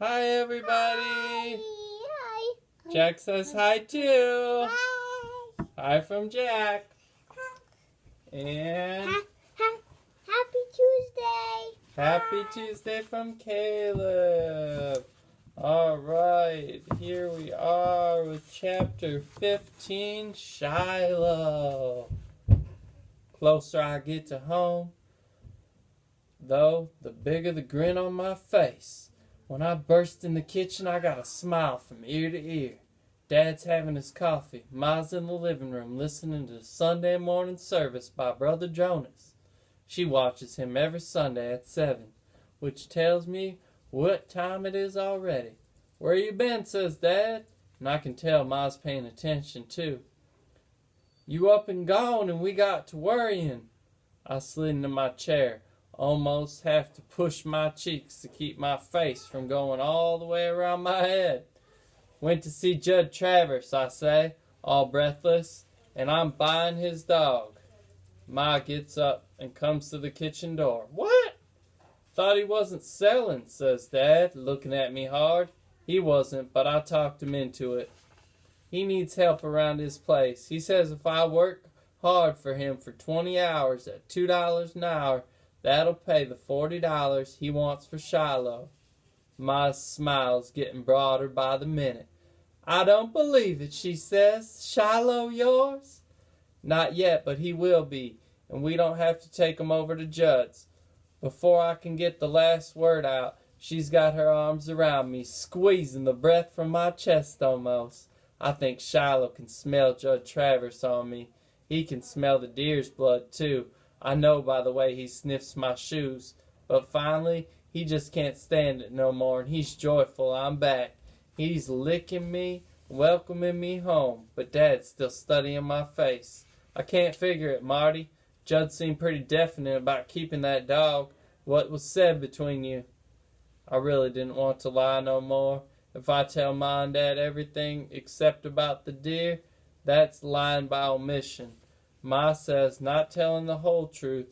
Hi, everybody. Hi. Jack says hi, too. Hi. Hi from Jack. And Happy Tuesday. happy Tuesday from Caleb. All right, here we are with chapter 15, Shiloh. Closer I get to home, though, the bigger the grin on my face. When I burst in the kitchen, I got a smile from ear to ear. Dad's having his coffee. Ma's in the living room listening to the Sunday morning service by Brother Jonas. She watches him every Sunday at 7, which tells me what time it is already. Where you been, says Dad, and I can tell Ma's paying attention too. You up and gone and we got to worrying. I slid into my chair, almost have to push my cheeks to keep my face from going all the way around my head. Went to see Judd Travers, I say, all breathless, and I'm buying his dog. Ma gets up and comes to the kitchen door. What? Thought he wasn't selling, says Dad, looking at me hard. He wasn't, but I talked him into it. He needs help around his place. He says if I work hard for him for 20 hours at $2 an hour, that'll pay the $40 he wants for Shiloh. My smile's getting broader by the minute. I don't believe it, she says. Shiloh yours? Not yet, but he will be, and we don't have to take him over to Judd's. Before I can get the last word out, she's got her arms around me, squeezing the breath from my chest almost. I think Shiloh can smell Judd Travers on me. He can smell the deer's blood, too. I know by the way he sniffs my shoes. But finally, he just can't stand it no more, and he's joyful I'm back. He's licking me, welcoming me home, but Dad's still studying my face. I can't figure it, Marty. Judd seemed pretty definite about keeping that dog. What was said between you? I really didn't want to lie no more. If I tell Ma and Dad everything except about the deer, that's lying by omission. Ma says not telling the whole truth.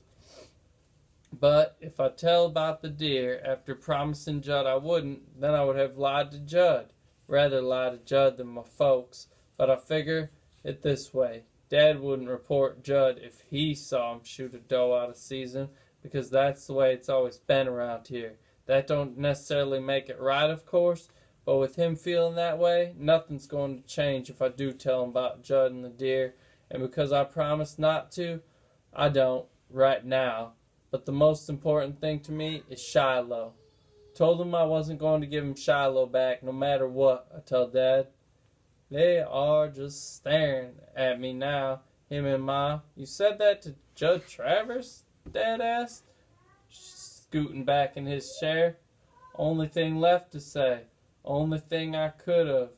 But if I tell about the deer after promising Judd I wouldn't, then I would have lied to Judd. Rather lie to Judd than my folks. But I figure it this way. Dad wouldn't report Judd if he saw him shoot a doe out of season, because that's the way it's always been around here. That don't necessarily make it right, of course, but with him feeling that way, nothing's going to change if I do tell him about Judd and the deer. And because I promised not to, I don't, right now. But the most important thing to me is Shiloh. Told him I wasn't going to give him Shiloh back no matter what, I tell Dad. They are just staring at me now, him and Ma. You said that to Judd Travers? Dad asked, scooting back in his chair. Only thing left to say. Only thing I could have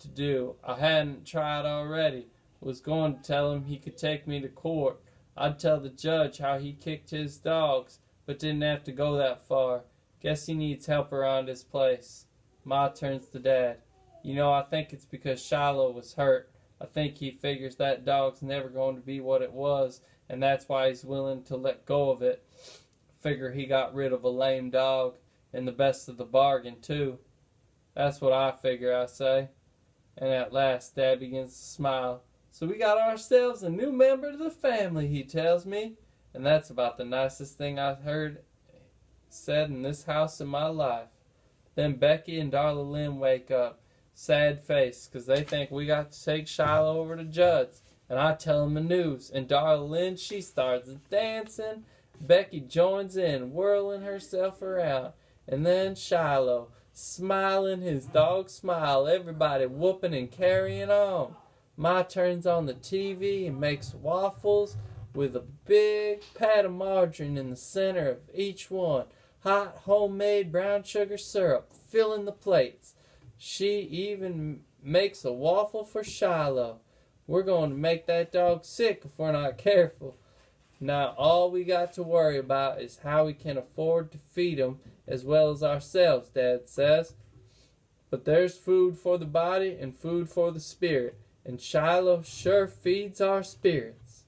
to do. I hadn't tried already. Was going to tell him he could take me to court. I'd tell the judge how he kicked his dogs, but didn't have to go that far. Guess he needs help around his place. Ma turns to Dad. You know, I think it's because Shiloh was hurt. I think he figures that dog's never going to be what it was, and that's why he's willing to let go of it. Figure he got rid of a lame dog, and the best of the bargain, too. That's what I figure, I say. And at last, Dad begins to smile. So we got ourselves a new member to the family, he tells me. And that's about the nicest thing I've heard said in this house in my life. Then Becky and Darla Lynn wake up, sad face, because they think we got to take Shiloh over to Judd's. And I tell them the news. And Darla Lynn, she starts dancing. Becky joins in, whirling herself around. And then Shiloh, smiling his dog smile, everybody whooping and carrying on. Ma turns on the TV and makes waffles with a big pat of margarine in the center of each one. Hot homemade brown sugar syrup filling the plates. She even makes a waffle for Shiloh. We're going to make that dog sick if we're not careful. Now all we got to worry about is how we can afford to feed him as well as ourselves, Dad says. But there's food for the body and food for the spirit. And Shiloh sure feeds our spirits.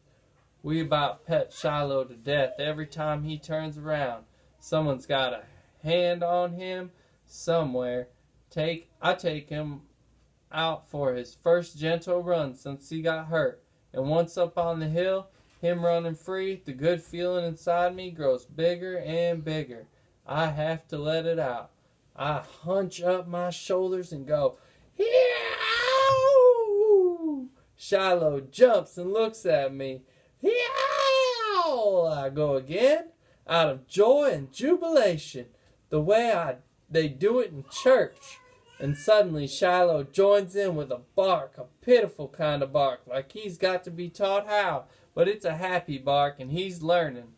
We about pet Shiloh to death every time he turns around. Someone's got a hand on him, somewhere. I take him out for his first gentle run since he got hurt. And once up on the hill, him running free, the good feeling inside me grows bigger and bigger. I have to let it out. I hunch up my shoulders and go, "Yow!" Shiloh jumps and looks at me. "Yow!" I go again, out of joy and jubilation, the way they do it in church. And suddenly Shiloh joins in with a bark, a pitiful kind of bark, like he's got to be taught how. But it's a happy bark, and he's learning.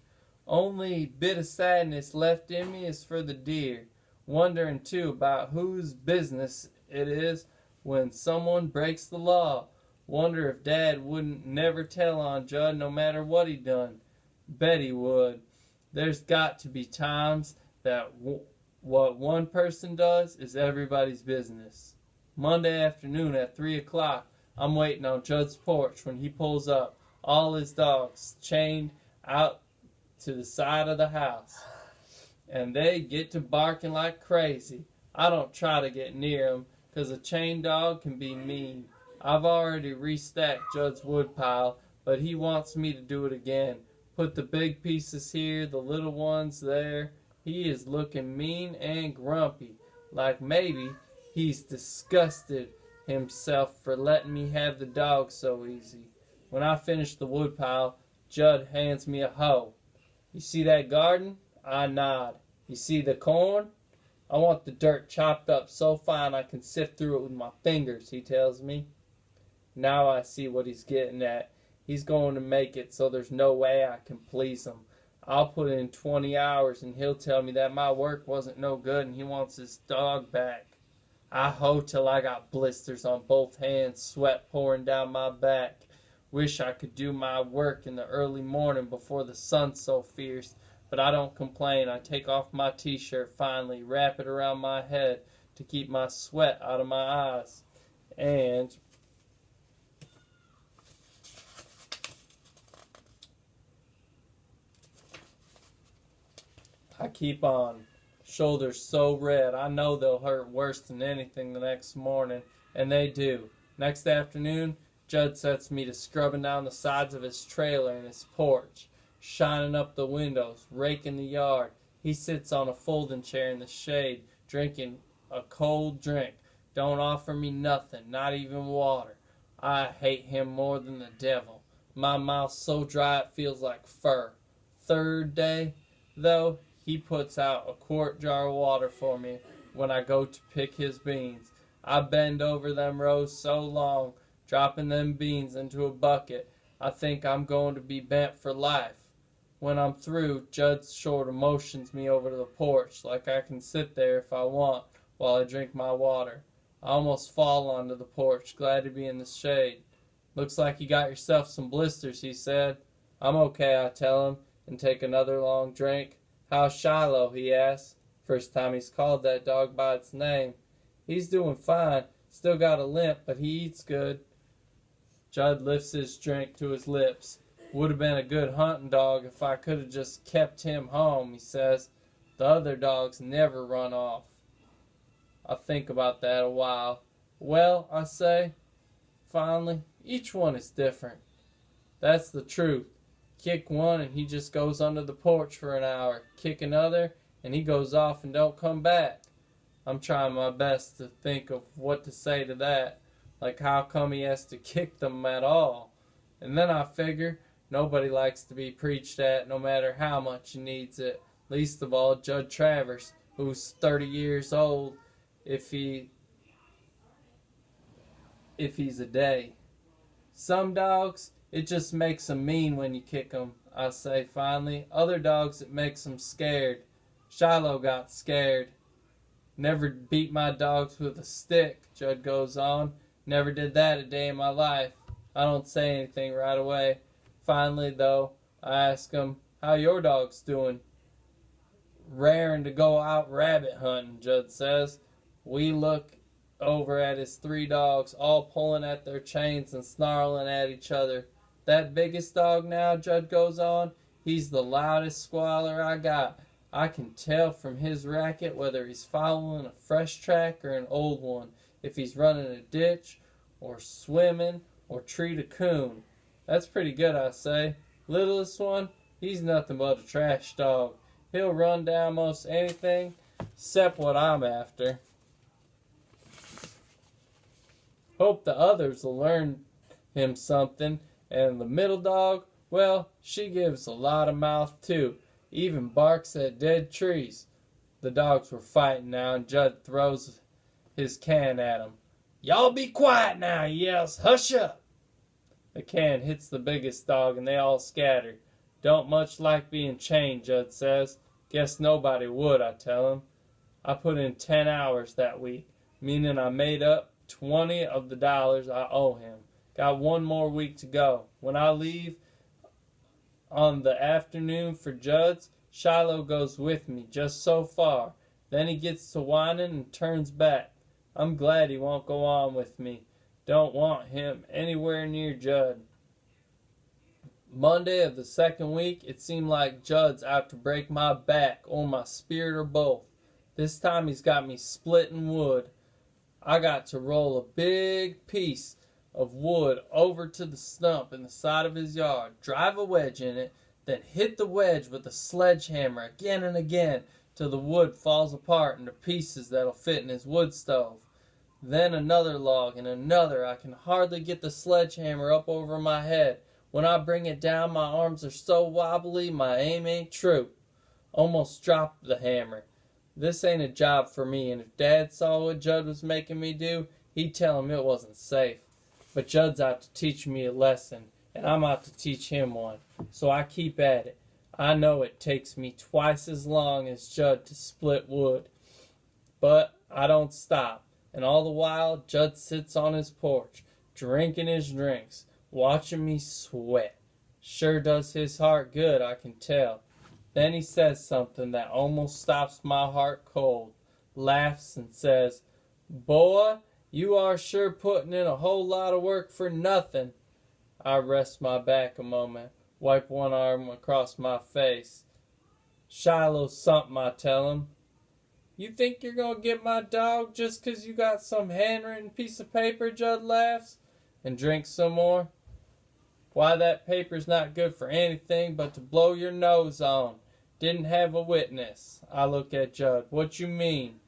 Only bit of sadness left in me is for the deer, wondering too about whose business it is when someone breaks the law. Wonder if Dad wouldn't never tell on Judd no matter what he done. Bet he would. There's got to be times that what one person does is everybody's business. Monday afternoon at 3 o'clock, I'm waiting on Judd's porch when he pulls up, all his dogs chained out to the side of the house. And they get to barking like crazy. I don't try to get near them, 'cause a chained dog can be mean. I've already restacked Judd's woodpile, but he wants me to do it again. Put the big pieces here, the little ones there. He is looking mean and grumpy, like maybe he's disgusted himself for letting me have the dog so easy. When I finish the woodpile, Judd hands me a hoe. "You see that garden?" I nod. "You see the corn? I want the dirt chopped up so fine I can sift through it with my fingers," he tells me. Now I see what he's getting at. He's going to make it so there's no way I can please him. I'll put in 20 hours and he'll tell me that my work wasn't no good and he wants his dog back. I hoe till I got blisters on both hands, sweat pouring down my back. Wish I could do my work in the early morning before the sun's so fierce, but I don't complain. I take off my t-shirt finally, wrap it around my head to keep my sweat out of my eyes, and I keep on. Shoulders so red, I know they'll hurt worse than anything the next morning, and they do. Next afternoon, Judd sets me to scrubbing down the sides of his trailer and his porch, shining up the windows, raking the yard. He sits on a folding chair in the shade, drinking a cold drink. Don't offer me nothing, not even water. I hate him more than the devil. My mouth's so dry it feels like fur. Third day, though, he puts out a quart jar of water for me when I go to pick his beans. I bend over them rows so long, dropping them beans into a bucket, I think I'm going to be bent for life. When I'm through, Judd Shorter motions me over to the porch, like I can sit there if I want while I drink my water. I almost fall onto the porch, glad to be in the shade. "Looks like you got yourself some blisters," he said. "I'm okay," I tell him, and take another long drink. "How's Shiloh?" he asks. First time he's called that dog by its name. "He's doing fine. Still got a limp, but he eats good." Judd lifts his drink to his lips. "Would have been a good hunting dog if I could have just kept him home," he says. "The other dogs never run off." I think about that a while. "Well," I say, finally, "each one is different. That's the truth. Kick one and he just goes under the porch for an hour. Kick another and he goes off and don't come back." I'm trying my best to think of what to say to that. Like how come he has to kick them at all? And then I figure nobody likes to be preached at no matter how much he needs it. Least of all Judd Travers, who's 30 years old if he's a day. Some dogs, it just makes them mean when you kick them, I say finally. Other dogs, it makes them scared. Shiloh got scared. "Never beat my dogs with a stick," Judd goes on. "Never did that a day in my life." I don't say anything right away. Finally, though, I ask him, "How your dog's doing?" "Raring to go out rabbit hunting," Judd says. We look over at his 3 dogs, all pulling at their chains and snarling at each other. "That biggest dog now," Judd goes on, "he's the loudest squaller I got. I can tell from his racket whether he's following a fresh track or an old one, if he's running a ditch or swimming or treat a coon. That's pretty good, I say. Littlest one, he's nothing but a trash dog. He'll run down most anything except what I'm after. Hope the others will learn him something. And the middle dog, well, she gives a lot of mouth too. Even barks at dead trees. The dogs were fighting now, and Judd throws his can at him. "Y'all be quiet now," he yells. "Hush up." The can hits the biggest dog, and they all scatter. "Don't much like being chained," Judd says. "Guess nobody would," I tell him. I put in 10 hours that week, meaning I made up 20 of the dollars I owe him. Got one more week to go. When I leave on the afternoon for Judd's, Shiloh goes with me just so far. Then he gets to whining and turns back. I'm glad he won't go on with me. Don't want him anywhere near Judd. Monday of the second week, it seemed like Judd's out to break my back or my spirit or both. This time he's got me splitting wood. I got to roll a big piece of wood over to the stump in the side of his yard, drive a wedge in it, then hit the wedge with a sledgehammer again and again till the wood falls apart into pieces that'll fit in his wood stove. Then another log and another. I can hardly get the sledgehammer up over my head. When I bring it down, my arms are so wobbly my aim ain't true. Almost dropped the hammer. This ain't a job for me, and if Dad saw what Judd was making me do, he'd tell him it wasn't safe. But Judd's out to teach me a lesson, and I'm out to teach him one. So I keep at it. I know it takes me twice as long as Judd to split wood. But I don't stop. And all the while, Judd sits on his porch, drinking his drinks, watching me sweat. Sure does his heart good, I can tell. Then he says something that almost stops my heart cold, laughs and says, "Boy, you are sure putting in a whole lot of work for nothing." I rest my back a moment, wipe one arm across my face. "Shiloh's something," I tell him. "You think you're going to get my dog just 'cause you got some handwritten piece of paper?" Judd laughs and drinks some more. "Why, that paper's not good for anything but to blow your nose on. Didn't have a witness." I look at Judd. "What you mean?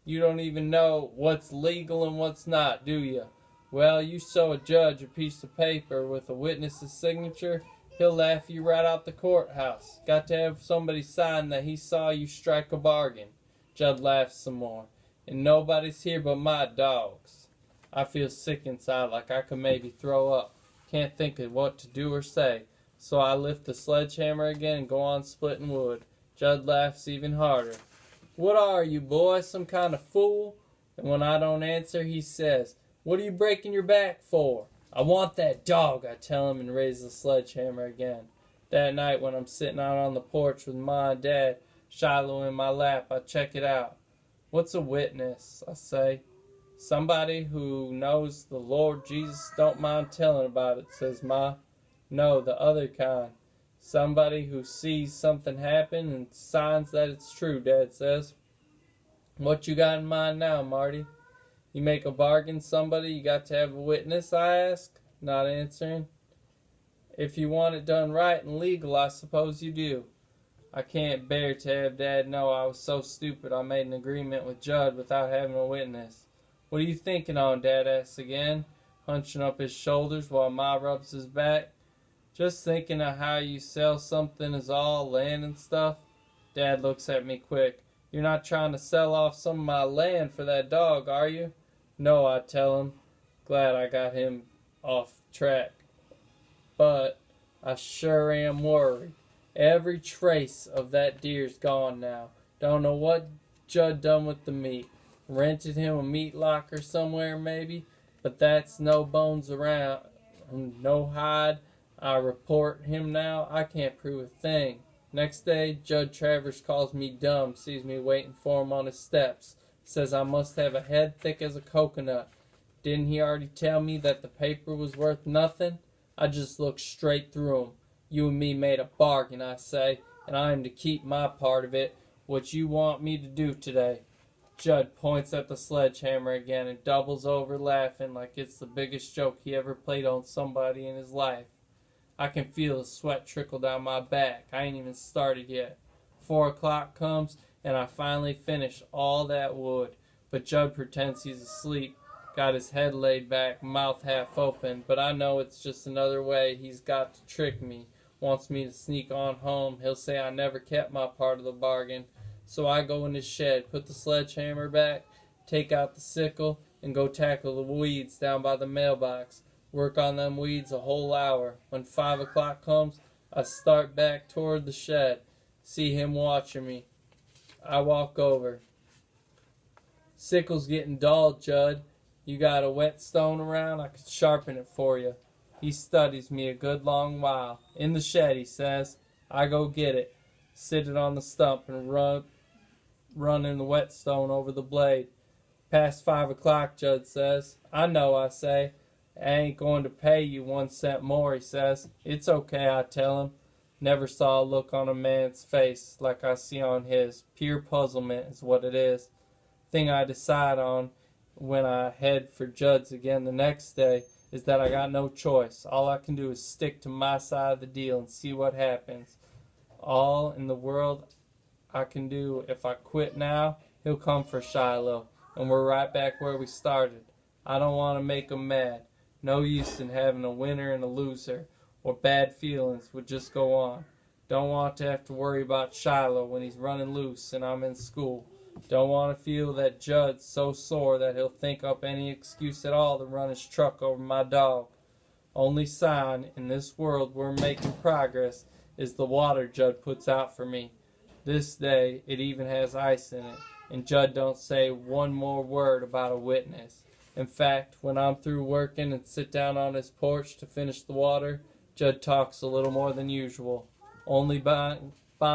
You don't even know what's legal and what's not, do you? Well, you show a judge a piece of paper with a witness's signature, he'll laugh you right out the courthouse. Got to have somebody sign that he saw you strike a bargain." Judd laughs some more. "And nobody's here but my dogs." I feel sick inside, like I could maybe throw up. Can't think of what to do or say. So I lift the sledgehammer again and go on splitting wood. Judd laughs even harder. "What are you, boy, some kind of fool?" And when I don't answer, he says, "What are you breaking your back for?" "I want that dog," I tell him, and raise the sledgehammer again. That night when I'm sitting out on the porch with Ma and Dad, Shiloh in my lap, I check it out. "What's a witness?" I say. "Somebody who knows the Lord Jesus don't mind telling about it," says Ma. "No, the other kind. Somebody who sees something happen and signs that it's true," Dad says. "What you got in mind now, Marty?" "You make a bargain somebody, you got to have a witness?" I ask, not answering. "If you want it done right and legal, I suppose you do." I can't bear to have Dad know I was so stupid I made an agreement with Judd without having a witness. "What are you thinking on?" Dad asks again, hunching up his shoulders while Ma rubs his back. "Just thinking of how you sell something as all land and stuff." Dad looks at me quick. "You're not trying to sell off some of my land for that dog, are you?" "No," I tell him. Glad I got him off track. "But I sure am worried. Every trace of that deer's gone now. Don't know what Judd done with the meat. Rented him a meat locker somewhere maybe, but that's no bones around, no hide. I report him now. I can't prove a thing. Next day, Judd Travers calls me dumb, sees me waiting for him on his steps, says I must have a head thick as a coconut. Didn't he already tell me that the paper was worth nothing? I just look straight through him. "You and me made a bargain," I say. and I am to keep my part of it. What you want me to do today?" Judd points at the sledgehammer again and doubles over laughing like it's the biggest joke he ever played on somebody in his life. I can feel the sweat trickle down my back. I ain't even started yet. 4 o'clock comes, and I finally finish all that wood. But Judd pretends he's asleep, got his head laid back, mouth half open. But I know it's just another way he's got to trick me. Wants me to sneak on home. He'll say I never kept my part of the bargain. So I go in his shed, put the sledgehammer back, take out the sickle, and go tackle the weeds down by the mailbox. Work on them weeds a whole hour. When 5 o'clock comes, I start back toward the shed. See him watching me. I walk over. "Sickle's getting dull, Judd. You got a whetstone around? I could sharpen it for you." He studies me a good long while. "In the shed," he says. I go get it, sit it on the stump, and running the whetstone over the blade. "Past 5 o'clock, Judd says. "I know," I say. "I ain't going to pay you 1 cent more," he says. "It's okay," I tell him. Never saw a look on a man's face like I see on his. Pure puzzlement is what it is. Thing I decide on when I head for Judd's again the next day is that I got no choice. All I can do is stick to my side of the deal and see what happens. All in the world I can do. If I quit now, he'll come for Shiloh, and we're right back where we started. I don't want to make him mad. No use in having a winner and a loser, or bad feelings would just go on. Don't want to have to worry about Shiloh when he's running loose and I'm in school. Don't want to feel that Judd's so sore that he'll think up any excuse at all to run his truck over my dog. Only sign in this world we're making progress is the water Judd puts out for me. This day it even has ice in it, and Judd don't say one more word about a witness. In fact, when I'm through working and sit down on his porch to finish the water, Judd talks a little more than usual. Only bond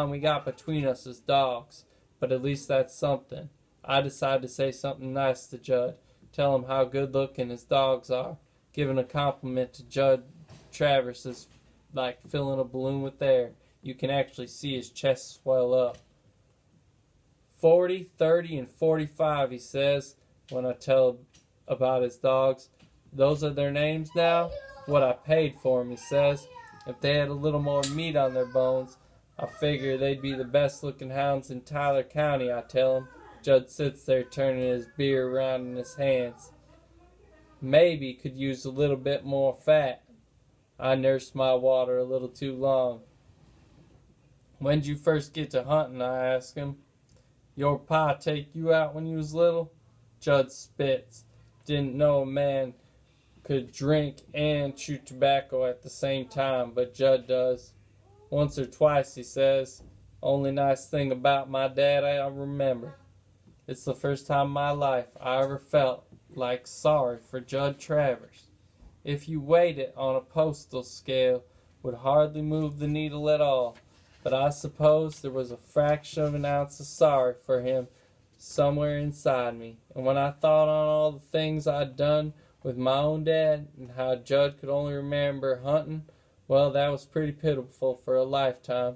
we got between us is dogs, but at least that's something. I decide to say something nice to Judd, tell him how good looking his dogs are. Giving a compliment to Judd Travers is like filling a balloon with air. You can actually see his chest swell up. 40, 30, and 45, he says, when I tell about his dogs. Those are their names now? What I paid for them, he says. If they had a little more meat on their bones, I figure they'd be the best looking hounds in Tyler County, I tell him. Judd sits there turning his beer around in his hands. Maybe could use a little bit more fat. I nursed my water a little too long. When'd you first get to hunting, I ask him. Your pa take you out when you was little? Judd spits. Didn't know a man could drink and chew tobacco at the same time, but Judd does. Once or twice, he says. Only nice thing about my dad I remember. It's the first time in my life I ever felt like sorry for Judd Travers. If you weighed it on a postal scale, would hardly move the needle at all. But I suppose there was a fraction of an ounce of sorry for him somewhere inside me. And when I thought on all the things I'd done with my own dad and how Judd could only remember hunting, well, that was pretty pitiful for a lifetime.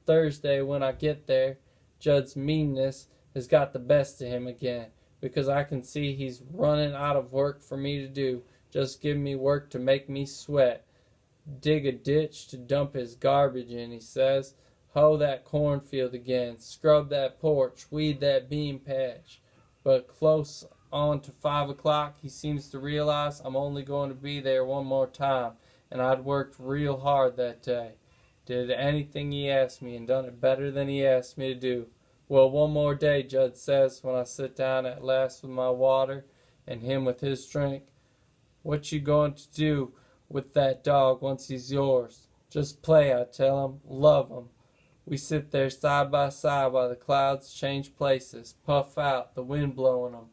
Thursday, when I get there, Judd's meanness has got the best of him again, because I can see he's running out of work for me to do, just giving me work to make me sweat. Dig a ditch to dump his garbage in, he says. Hoe that cornfield again. Scrub that porch. Weed that bean patch. But close on to 5 o'clock, he seems to realize I'm only going to be there one more time, and I'd worked real hard that day. Did anything he asked me and done it better than he asked me to do. Well, one more day, Judd says, when I sit down at last with my water and him with his drink. What you going to do with that dog once he's yours? Just play, I tell him. Love him. We sit there side by side while the clouds change places, puff out, the wind blowing them.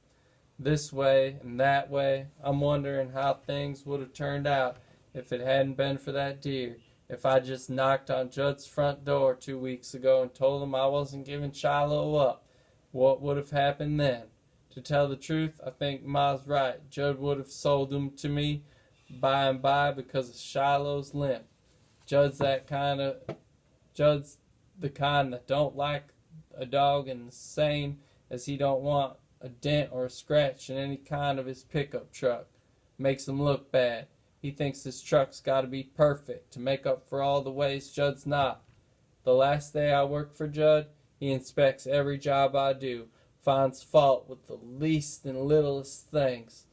This way and that way. I'm wondering how things would have turned out if it hadn't been for that deer. If I just knocked on Judd's front door 2 weeks ago and told him I wasn't giving Shiloh up, what would have happened then? To tell the truth, I think Ma's right. Judd would have sold him to me by and by because of Shiloh's limp. Judd's the kind that don't like a dog, and the same as he don't want a dent or a scratch in any kind of his pickup truck. Makes him look bad. He thinks his truck's got to be perfect to make up for all the ways Judd's not. The last day I work for Judd, he inspects every job I do, finds fault with the least and littlest things,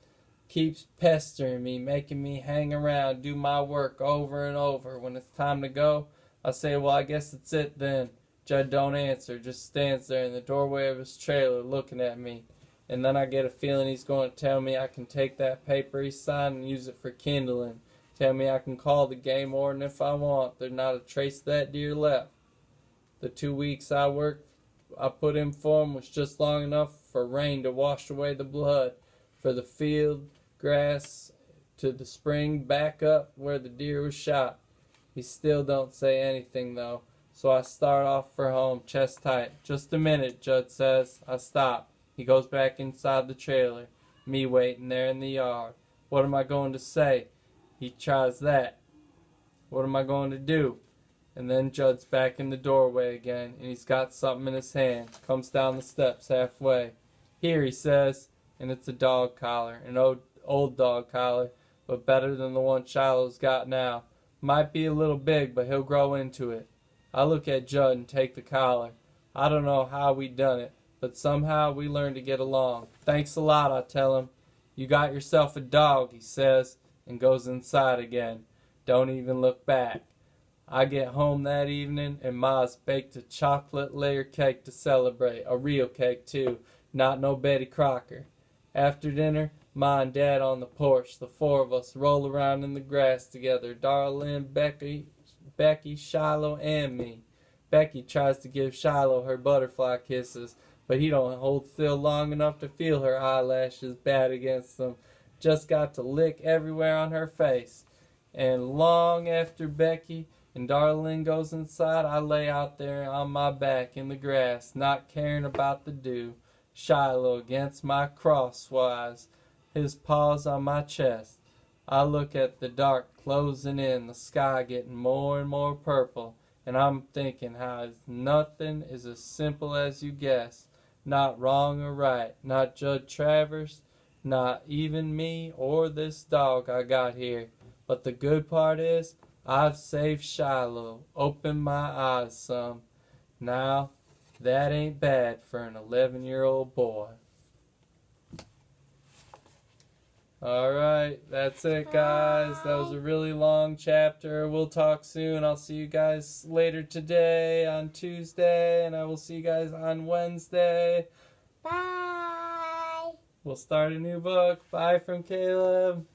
keeps pestering me, making me hang around, do my work over and over. When it's time to go, I say, well, I guess that's it then. Judd don't answer, just stands there in the doorway of his trailer looking at me. And then I get a feeling he's going to tell me I can take that paper he signed and use it for kindling. Tell me I can call the game warden if I want. There's not a trace of that deer left. The 2 weeks I put in for him was just long enough for rain to wash away the blood, for the field grass to the spring back up where the deer was shot. He still don't say anything though, so I start off for home, chest tight. Just a minute, Judd says. I stop. He goes back inside the trailer, me waiting there in the yard. What am I going to say? He tries that. What am I going to do? And then Judd's back in the doorway again, and he's got something in his hand. Comes down the steps halfway. Here, he says, and it's a dog collar, an old dog collar, but better than the one Shiloh's got now. Might be a little big, but he'll grow into it. I look at Judd and take the collar. I don't know how we done it, but somehow we learned to get along. Thanks a lot, I tell him. You got yourself a dog, he says, and goes inside again. Don't even look back. I get home that evening, and Ma's baked a chocolate layer cake to celebrate. A real cake, too. Not no Betty Crocker. After dinner, Ma and Dad on the porch. The four of us roll around in the grass together. Darlene, Becky, Shiloh, and me. Becky tries to give Shiloh her butterfly kisses, but he don't hold still long enough to feel her eyelashes bat against them. Just got to lick everywhere on her face. And long after Becky and Darlene goes inside, I lay out there on my back in the grass, not caring about the dew. Shiloh against my crosswise, his paws on my chest. I look at the dark closing in, the sky getting more and more purple, and I'm thinking how nothing is as simple as you guess. Not wrong or right, not Judd Travers, not even me or this dog I got here. But the good part is, I've saved Shiloh, opened my eyes some. Now, that ain't bad for an 11-year-old boy. Alright, that's it guys. That was a really long chapter. We'll talk soon. I'll see you guys later today on Tuesday, and I will see you guys on Wednesday. Bye. We'll start a new book. Bye from Caleb.